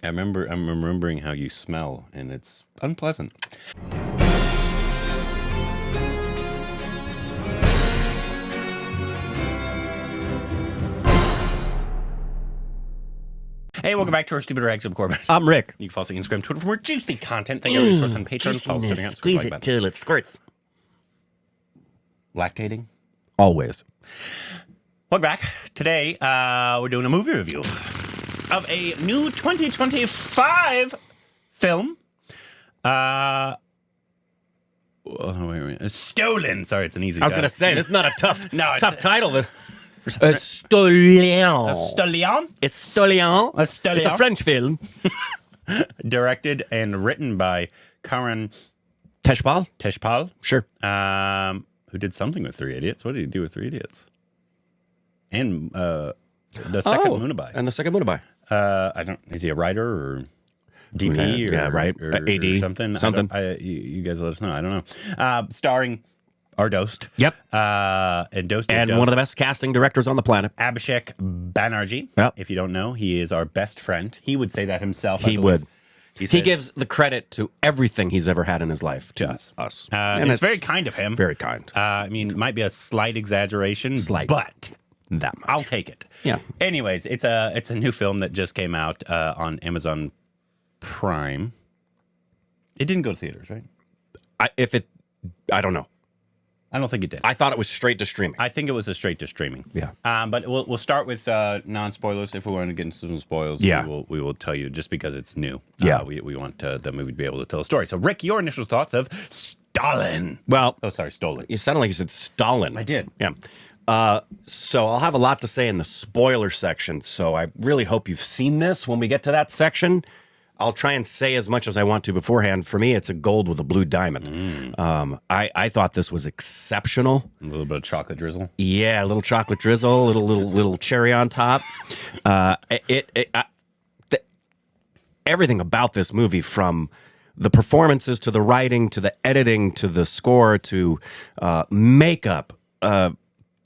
I'm remembering how you smell, and it's unpleasant. Hey, welcome back to our Stupid Rags of Korbin. I'm Rick. You can follow us on Instagram, Twitter for more juicy content. Thank you for us on Patreon. Squeeze it till it squirts. Lactating. Always. Welcome back. Today, we're doing a movie review of a new 2025 film. Wait a minute. Stolen. Sorry, it's an easy I was title. going to say, this is not a tough, tough title. Stolion. It's a French film. Directed and written by Karan Teshpal? Sure. Who did something with Three Idiots. What did he do with Three Idiots? And the second Lunaby. And the second Lunaby. I don't. Is he a writer or DP or AD or something? You guys let us know. I don't know. Starring our Dost. Yep. And Dost. And one of the best casting directors on the planet. Abhishek Banerjee. Yep. If you don't know, he is our best friend. He would say that himself. He would. He gives the credit to everything he's ever had in his life to us. And it's very kind of him. Very kind. I mean, it might be a slight exaggeration, but that much. I'll take it. Yeah. Anyways, it's a new film that just came out on Amazon Prime. It didn't go to theaters, right? I don't know. I don't think it did. I thought it was straight to streaming. I think it was a straight to streaming. Yeah. But we'll start with non-spoilers. If we want to get into some spoils, we will tell you just because it's new. Yeah. We want the movie to be able to tell a story. So, Rick, your initial thoughts of Stalin. Well. Oh, sorry, Stolen. You sounded like you said Stalin. I did. Yeah. So I'll have a lot to say in the spoiler section. So I really hope you've seen this when we get to that section. I'll try and say as much as I want to beforehand. For me, it's a gold with a blue diamond. I thought this was exceptional. A little bit of chocolate drizzle. Yeah, a little chocolate drizzle, little cherry on top. Everything about this movie, from the performances to the writing to the editing to the score to makeup, the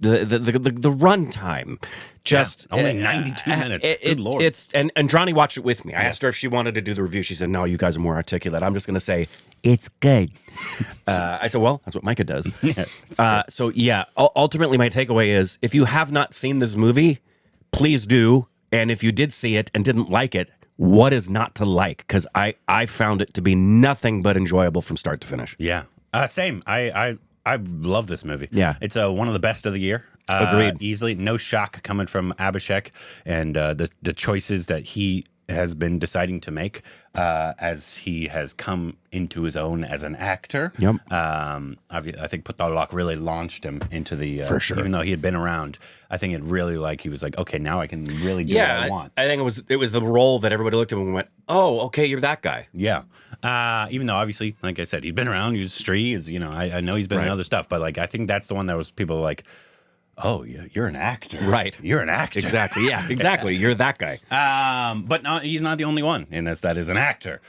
runtime. Just only 92 minutes. Good Lord. And Johnny watched it with me. I asked her if she wanted to do the review. She said, "No, you guys are more articulate." I'm just going to say it's good. I said, "Well, that's what Micah does." Ultimately, my takeaway is, if you have not seen this movie, please do. And if you did see it and didn't like it, what is not to like? Because I found it to be nothing but enjoyable from start to finish. Yeah, same. I love this movie. Yeah, it's one of the best of the year. Agreed. Easily. No shock coming from Abhishek and the choices that he has been deciding to make as he has come into his own as an actor. Yep. I think Puttalak really launched him into the... For sure. Even though he had been around, I think it really, he was like, okay, now I can really do what I want. I think it was the role that everybody looked at and went, oh, okay, you're that guy. Yeah. Even though, obviously, like I said, he'd been around, he was Stree, I know he's been in other stuff, but I think that's the one that was people like, oh, you're an actor. Right. You're an actor. Exactly. Yeah, exactly. You're that guy. But he's not the only one in this that is an actor.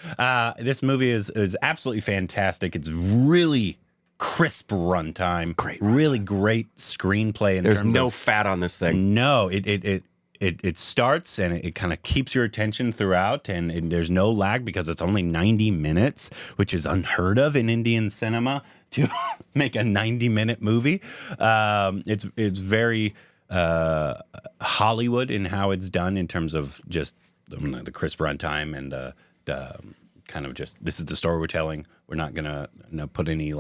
This movie is absolutely fantastic. It's really crisp runtime. Great. Really great screenplay. There's no fat on this thing. No, it starts and it kind of keeps your attention throughout, and there's no lag because it's only 90 minutes, which is unheard of in Indian cinema. To make a 90-minute movie, it's very Hollywood in how it's done in terms of just the crisp runtime and the kind of just, this is the story we're telling. We're not gonna put any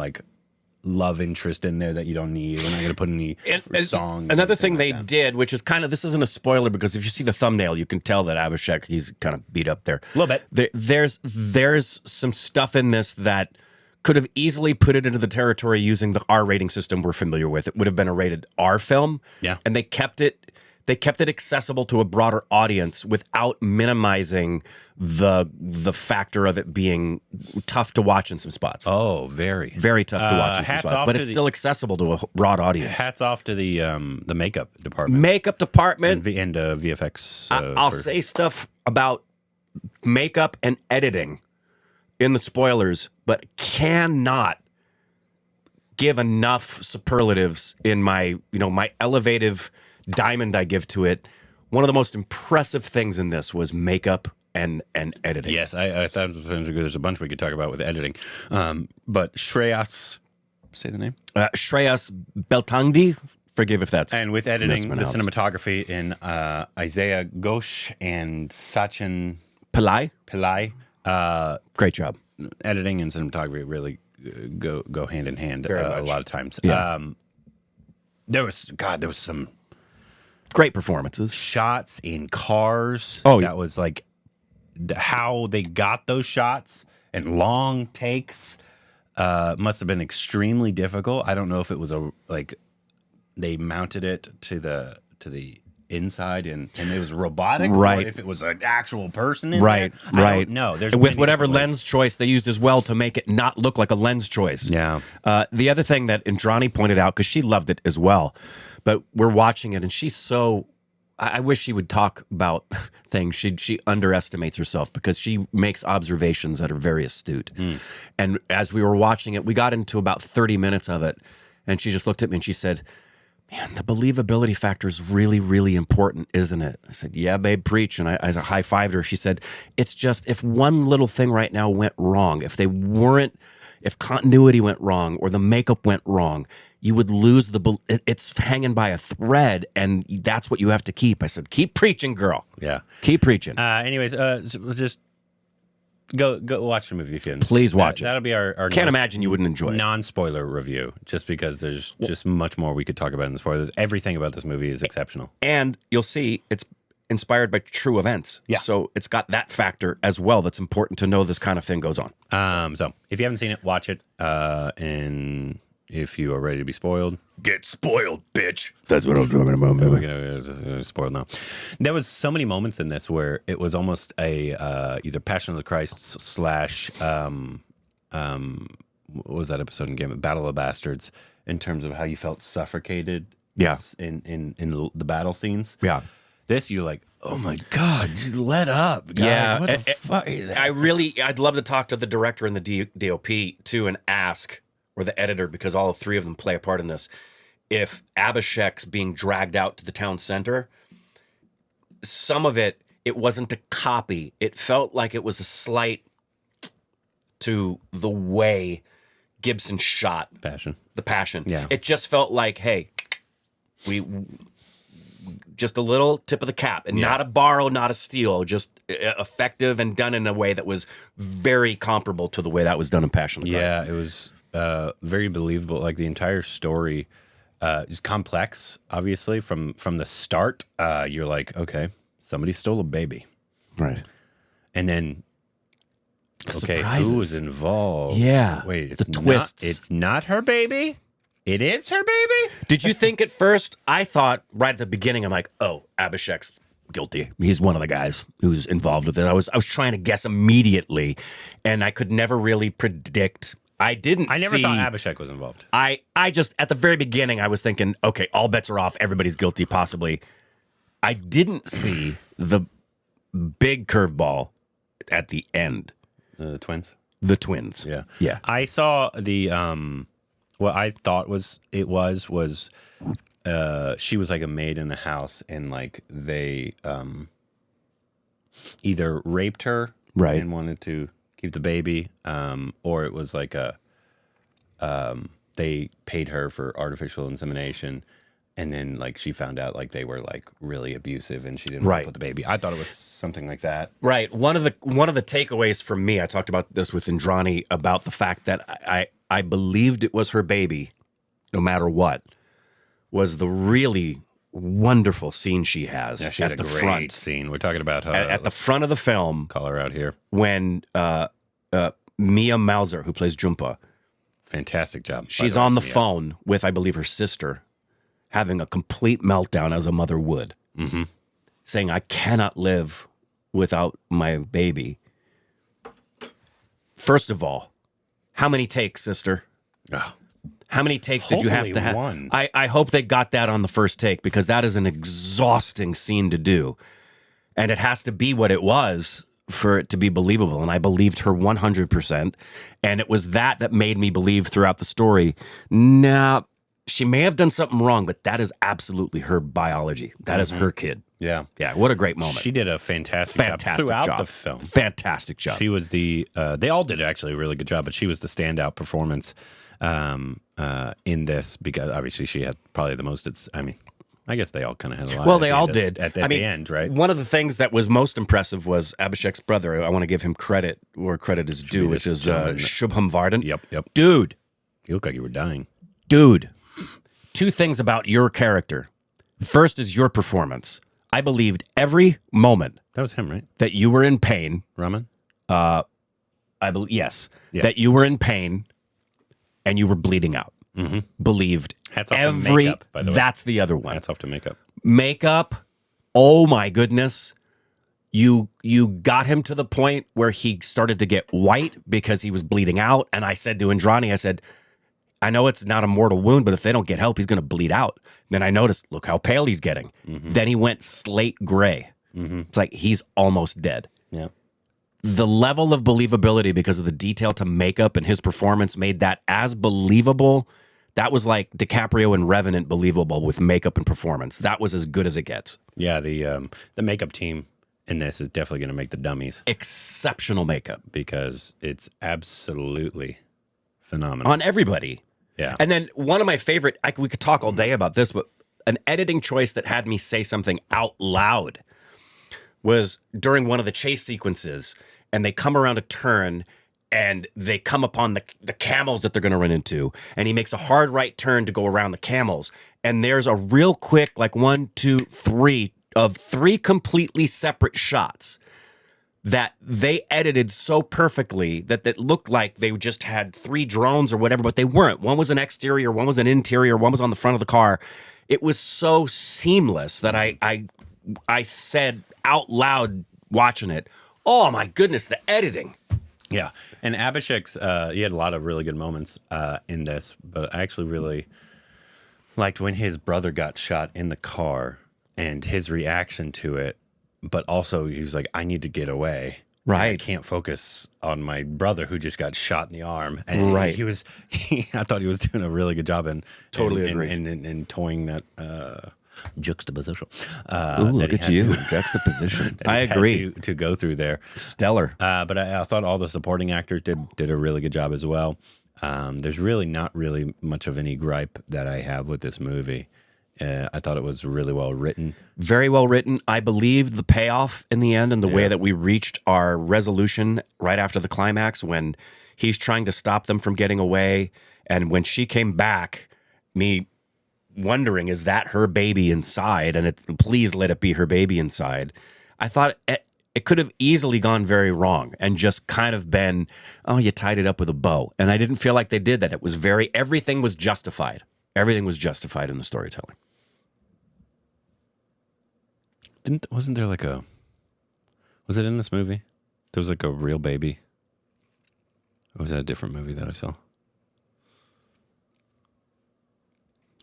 love interest in there that you don't need. We're not gonna put any songs. Another thing they did, which is kind of, this isn't a spoiler because if you see the thumbnail, you can tell that Abhishek, he's kind of beat up there a little bit. There's some stuff in this that could have easily put it into the territory using the R rating system we're familiar with. It would have been a rated R film. Yeah. And they kept it accessible to a broader audience without minimizing the factor of it being tough to watch in some spots. Oh, very. Very tough to watch in some spots. But it's still accessible to a broad audience. Hats off to the makeup department. Makeup department. And VFX. I'll say stuff about makeup and editing in the spoilers, but cannot give enough superlatives in my elevative diamond I give to it. One of the most impressive things in this was makeup and editing. Yes, I thought there's a bunch we could talk about with editing. But Shreyas, say the name? Shreyas Beltandi, forgive if that's And with editing, the mispronounced. cinematography in Isaiah Ghosh and Sachin Pillai, Pillai, great job. editing and cinematography really go hand in hand a lot of times. Yeah. There was some Great performances. shots in cars. Oh, that was like how they got those shots and long takes. Must have been extremely difficult. I don't know if it was they mounted it to the inside and it was robotic, Right. or if it was an actual person in Right, there. right. I don't know. There's with many whatever different ways. lens choice they used as well to make it not look like a lens choice. Yeah. The other thing that Indrani pointed out, because she loved it as well, but we're watching it and she's so. I wish she would talk about things. She underestimates herself because she makes observations that are very astute. And as we were watching it, we got into about 30 minutes of it, and she just looked at me and she said, "Man, the believability factor is really, really important, isn't it?" I said, "Yeah, babe, preach." And I high-fived her. She said, "It's just if one little thing right now went wrong, if continuity went wrong or the makeup went wrong, you would lose it's hanging by a thread, and that's what you have to keep." I said, "Keep preaching, girl. Yeah. Keep preaching." Anyways, so we'll just go watch the movie if you Please watch it. That'll be our Can't imagine you wouldn't enjoy it. non-spoiler review, just because there's just much more we could talk about in the spoilers. Everything about this movie is exceptional. And you'll see it's inspired by true events. Yeah. So it's got that factor as well that's important to know this kind of thing goes on. So if you haven't seen it, watch it. And if you are ready to be spoiled, Get spoiled, bitch. That's what I'm talking about, we're gonna spoil now. There was so many moments in this where it was almost a either Passion of the Christ / what was that episode in Game of Battle of the Bastards, in terms of how you felt suffocated. Yeah. In the battle scenes. Yeah. This, you're like, oh my God, let up, guys. Yeah, What the fuck is that? I'd love to talk to the director and the DOP too and ask, or the editor, because all three of them play a part in this, if Abhishek's being dragged out to the town center, some of it wasn't a copy. It felt like it was a slight to the way Gibson shot Passion. the Passion. Yeah. It just felt like, hey, we just a little tip of the cap, and not a borrow, not a steal, just effective and done in a way that was very comparable to the way that was done in Passion of the Christ. Yeah, it was very believable. Like the entire story is complex. Obviously, from the start, you're like, okay, somebody stole a baby, Right. and then okay, Surprises. who was involved? Yeah, wait, the twists. It's not her baby. It is her baby. Did you think at first? I thought right at the beginning, I'm like, oh, Abhishek's guilty. He's one of the guys who's involved with it. I was trying to guess immediately, and I could never really predict. I never thought Abhishek was involved. I just, at the very beginning, I was thinking, okay, all bets are off. Everybody's guilty, possibly. I didn't see the big curveball at the end. The twins. The twins. Yeah. Yeah. I saw the what I thought was she was like a maid in the house, and like they either raped her Right. and wanted to keep the baby, or it was like they paid her for artificial insemination, and then like she found out like they were like really abusive and she didn't want Right. to put the baby. I thought it was something like that. Right. One of the takeaways from me, I talked about this with Indrani, about the fact that I believed it was her baby, no matter what, was the really wonderful scene she has Yeah, she had at a the great front. scene. We're talking about her At the front of the film, call her out here. when Mia Maelzer, who plays Jumpa, Fantastic job. by she's way. on the Yeah. phone with, I believe, her sister, having a complete meltdown as a mother would, saying, "I cannot live without my baby." First of all, how many takes, sister? Oh, How many takes did you have Hopefully to have? one. I hope they got that on the first take, because that is an exhausting scene to do. And it has to be what it was for it to be believable. And I believed her 100%. And it was that made me believe throughout the story, nah, she may have done something wrong, but that is absolutely her biology. That is her kid. Yeah. Yeah, what a great moment. She did a fantastic job throughout the film. Fantastic job. She was they all did actually a really good job, but she was the standout performance in this because obviously she had probably the most. I guess they all kind of had a lot. Well, they all did. At the end, right? One of the things that was most impressive was Abhishek's brother. I want to give him credit where credit is due, which is Shubham Vardhan. Yep. Dude. You look like you were dying. Dude. Two things about your character. First is your performance. I believed every moment. That was him, right? That you were in pain. Raman? Yes. Yeah. That you were in pain and you were bleeding out. Mm-hmm. Believed hats off to makeup, by the way. That's the other one. Hats off to makeup. Makeup. Oh my goodness. You got him to the point where he started to get white because he was bleeding out. And I said to Indrani, I said, I know it's not a mortal wound, but if they don't get help, he's going to bleed out. Then I noticed, look how pale he's getting. Mm-hmm. Then he went slate gray. Mm-hmm. It's like he's almost dead. Yeah. The level of believability because of the detail to makeup and his performance made that as believable. That was like DiCaprio and Revenant believable with makeup and performance. That was as good as it gets. Yeah, the makeup team in this is definitely going to make the dummies. Exceptional makeup. Because it's absolutely phenomenal. On everybody. Yeah. And then one of my favorite, we could talk all day about this, but an editing choice that had me say something out loud was during one of the chase sequences, and they come around a turn and they come upon the camels that they're going to run into, and he makes a hard right turn to go around the camels, and there's a real quick, like 1, 2, 3 of 3 completely separate shots that they edited so perfectly that it looked like they just had 3 drones or whatever, but they weren't. One was an exterior, one was an interior, one was on the front of the car. It was so seamless that I said out loud watching it, oh my goodness, the editing. Yeah, and Abhishek's, he had a lot of really good moments in this, but I actually really liked when his brother got shot in the car and his reaction to it, but also he was like, I need to get away. Right. I can't focus on my brother who just got shot in the arm. And right. I thought he was doing a really good job in toying that juxtaposition. Look at you. Juxtaposition. I agree. To go through there. Stellar. But I thought all the supporting actors did a really good job as well. There's really not really much of any gripe that I have with this movie. I thought it was really well written. Very well written. I believed the payoff in the end and the way that we reached our resolution right after the climax when he's trying to stop them from getting away. And when she came back, me wondering, is that her baby inside? And please let it be her baby inside. I thought it could have easily gone very wrong and just kind of been, oh, you tied it up with a bow. And I didn't feel like they did that. It was everything was justified. Everything was justified in the storytelling. Wasn't there was it in this movie? There was like a real baby. Or was that a different movie that I saw?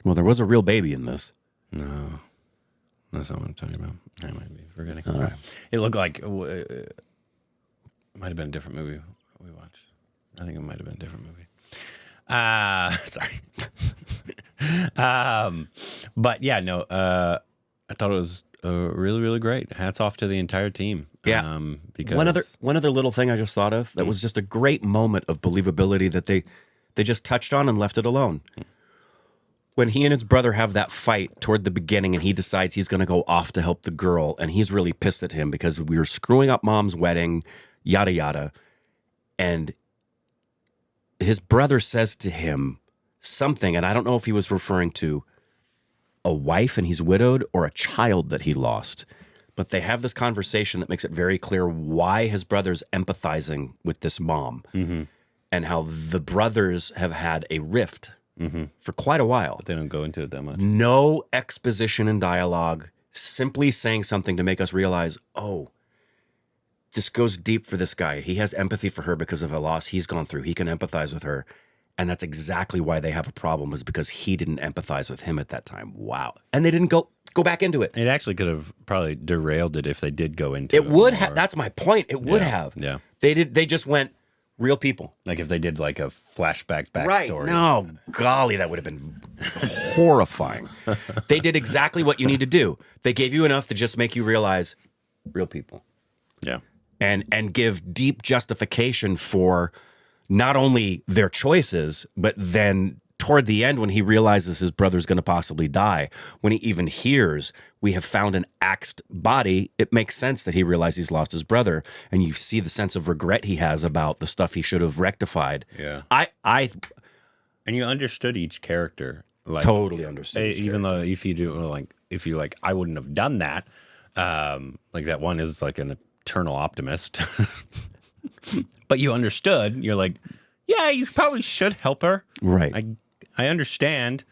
Well, there was a real baby in this. No, that's not what I'm talking about. I might be forgetting. All right. It looked like it might have been a different movie we watched. I think it might have been a different movie. Sorry. But yeah, no, I thought it was really, really great. Hats off to the entire team. Yeah. Because one other little thing I just thought of that was just a great moment of believability that they just touched on and left it alone. When he and his brother have that fight toward the beginning and he decides he's going to go off to help the girl and he's really pissed at him because we were screwing up mom's wedding, yada, yada. And his brother says to him something, and I don't know if he was referring to a wife and he's widowed or a child that he lost. But they have this conversation that makes it very clear why his brother's empathizing with this mom and how the brothers have had a rift for quite a while. But they don't go into it that much. No exposition and dialogue, simply saying something to make us realize, oh, this goes deep for this guy. He has empathy for her because of a loss he's gone through. He can empathize with her. And that's exactly why they have a problem, is because he didn't empathize with him at that time. Wow. And they didn't go back into it. It actually could have probably derailed it if they did go into it. It would have. That's my point. It would have. Yeah. They just went, Real people. Like if they did like a flashback Right. backstory. No, golly, that would have been horrifying. They did exactly what you need to do. They gave you enough to just make you realize real people. Yeah. And give deep justification for not only their choices, but then toward the end when he realizes his brother's going to possibly die, when he even hears we have found an axed body, it makes sense that he realizes he's lost his brother, and you see the sense of regret he has about the stuff he should have rectified. Yeah. I And you understood each character. Like, totally understood. even though if you like, I wouldn't have done that. Like that one is like an eternal optimist. But you understood. You're like, yeah, you probably should help her. Right. I understand.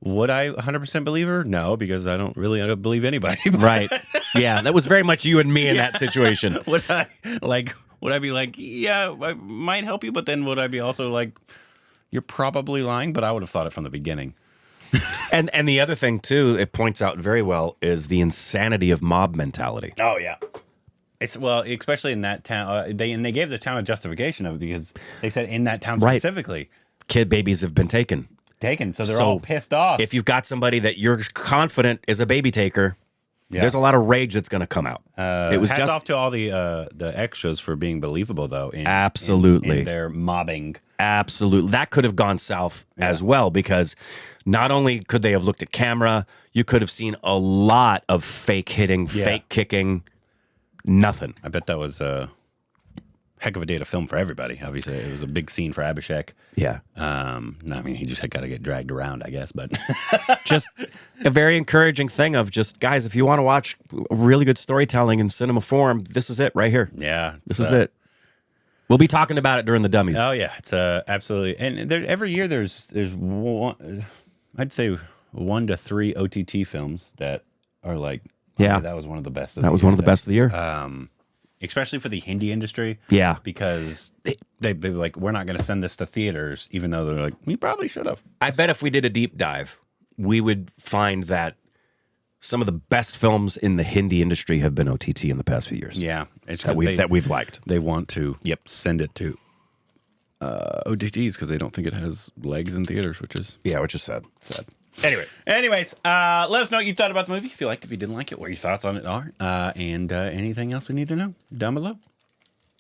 Would I 100% believe her? No, because I don't really believe anybody. But Right. Yeah, that was very much you and me in that situation. would I be like, yeah, I might help you, but then would I be also like, you're probably lying? But I would have thought it from the beginning. And the other thing too, it points out very well, is the insanity of mob mentality. Oh yeah. It's especially in that town. They gave the town a justification of it because they said in that town Right. specifically, Kid babies have been taken. so they're all pissed off. If you've got somebody that you're confident is a baby taker, Yeah. there's a lot of rage that's going to come out. It was hats off to all the extras for being believable though. Absolutely. in their mobbing. Absolutely. That could have gone south as well, because not only could they have looked at camera, you could have seen a lot of fake hitting, fake kicking, nothing. I bet that was a heck of a day to film for everybody. Obviously, it was a big scene for Abhishek. Yeah. No, I mean, he just had got to get dragged around, I guess. But Just a very encouraging thing of just, guys, if you want to watch really good storytelling in cinema form, this is it right here. yeah, This is it. We'll be talking about it during the dummies. Oh yeah, it's absolutely. And every year there's one, I'd say 1 to 3 OTT films that are like, Yeah. that was one of the best. That was one of the best of the year. Especially for the Hindi industry. Yeah. Because they'd be like, we're not going to send this to theaters, even though they're like, we probably should have. I bet if we did a deep dive, we would find that some of the best films in the Hindi industry have been OTT in the past few years. Yeah, it's That because we've liked. they want to Send it to OTTs because they don't think it has legs in theaters, which is sad. Anyways, let us know what you thought about the movie. If you liked it, if you didn't like it, what your thoughts on it are, and anything else we need to know down below. On to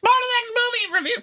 the next movie review.